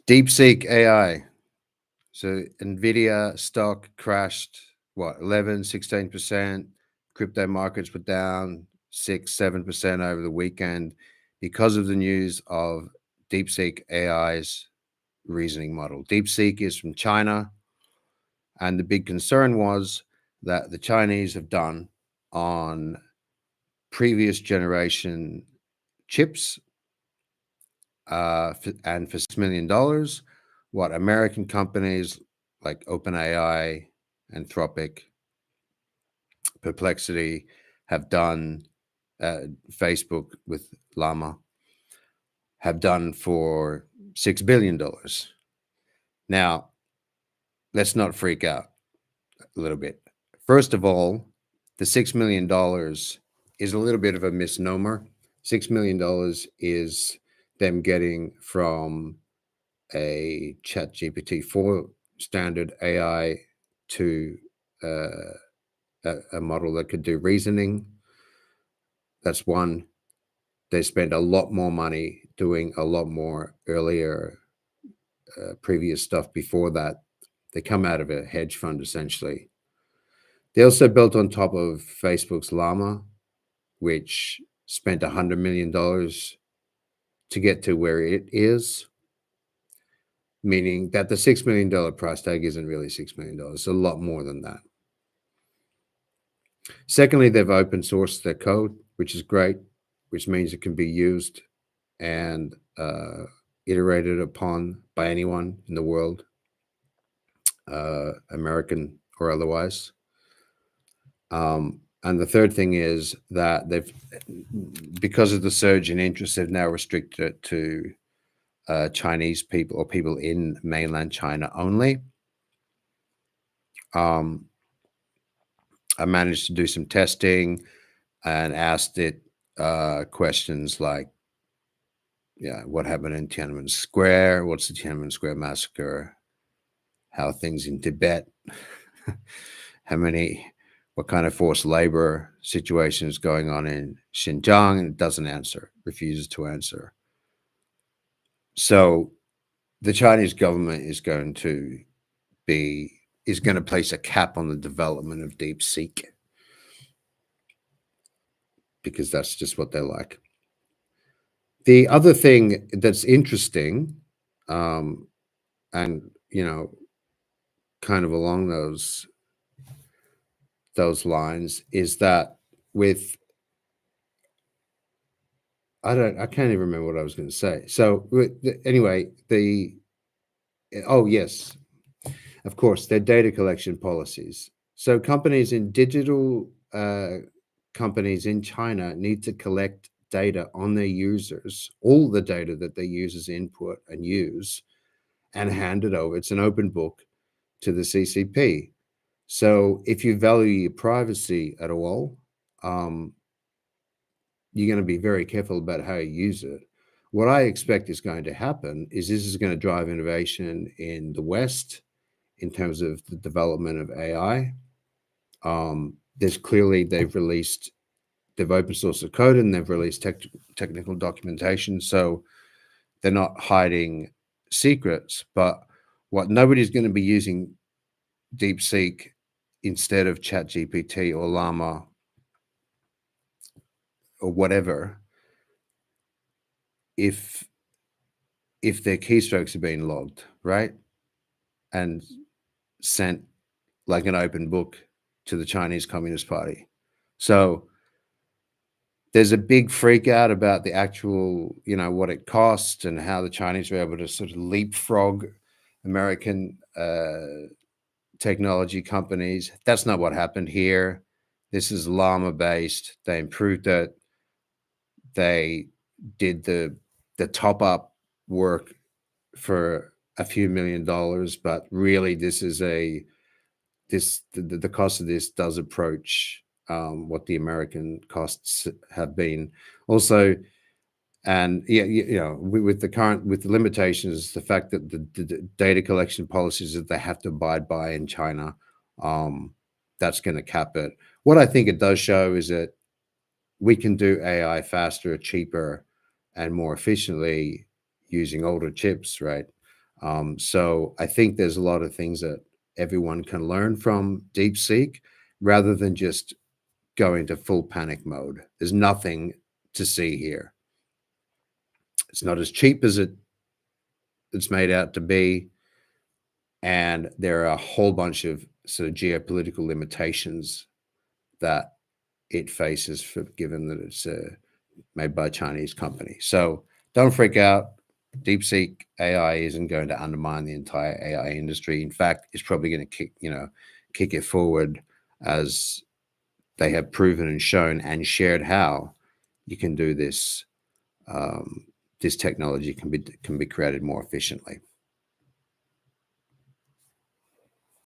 DeepSeek AI. So Nvidia stock crashed, what, 11, 16%. Crypto markets were down 6, 7% over the weekend because of the news of DeepSeek AI's reasoning model. DeepSeek is from China, and the big concern was that the Chinese have done on previous generation chips, and for $6 million, what American companies like OpenAI, Anthropic, Perplexity have done, Facebook with Llama have done for $6 billion. Now, let's not freak out a little bit. First of all, the $6 million is a little bit of a misnomer. $6 million is them getting from a ChatGPT 4 standard AI to a model that could do reasoning. That's one. They spend a lot more money doing a lot more earlier, previous stuff before that. They come out of a hedge fund, essentially. They also built on top of Facebook's Llama, which spent $100 million to get to where it is, meaning that the $6 million price tag isn't really $6 million. It's a lot more than that. Secondly, they've open sourced their code, which is great, which means it can be used and iterated upon by anyone in the world, American or otherwise. And the third thing is that they've, because of the surge in interest, they've now restricted it to Chinese people or people in mainland China only. I managed to do some testing and asked it questions like, yeah, what happened in Tiananmen Square? What's the Tiananmen Square massacre? How are things in Tibet? What kind of forced labor situation is going on in Xinjiang? And it doesn't answer, refuses to answer. So the Chinese government is going to place a cap on the development of DeepSeek, because that's just what they like. The other thing that's interesting, and kind of along those lines, is that I can't even remember what I was going to say. So anyway, yes, of course, their data collection policies. So companies in digital companies in China need to collect data on their users, all the data that their users input and use, and hand it over. It's an open book to the CCP. So if you value your privacy at all, you're going to be very careful about how you use it. What I expect is going to happen is this is going to drive innovation in the West in terms of the development of AI. There's clearly, they've open sourced the code and they've released technical documentation. So they're not hiding secrets, but what nobody's going to be using DeepSeek instead of ChatGPT or Llama or whatever if their keystrokes are being logged, right, and sent like an open book to the Chinese Communist Party. So there's a big freak out about the actual, what it costs and how the Chinese were able to sort of leapfrog American technology companies. That's not what happened here. This is Llama based. They improved it. They did the top up work for a few $1 million, but really this is the cost of this does approach what the American costs have been. Also, and with the limitations, the fact that the data collection policies that they have to abide by in China, that's going to cap it. What I think it does show is that we can do AI faster, cheaper, and more efficiently using older chips, right? So I think there's a lot of things that everyone can learn from DeepSeek rather than just go into full panic mode. There's nothing to see here. It's not as cheap as it's made out to be. And there are a whole bunch of sort of geopolitical limitations that it faces, for given that it's made by a Chinese company. So don't freak out. DeepSeek AI isn't going to undermine the entire AI industry. In fact, it's probably going to kick it forward, as they have proven and shown and shared how you can do this. This technology can be created more efficiently.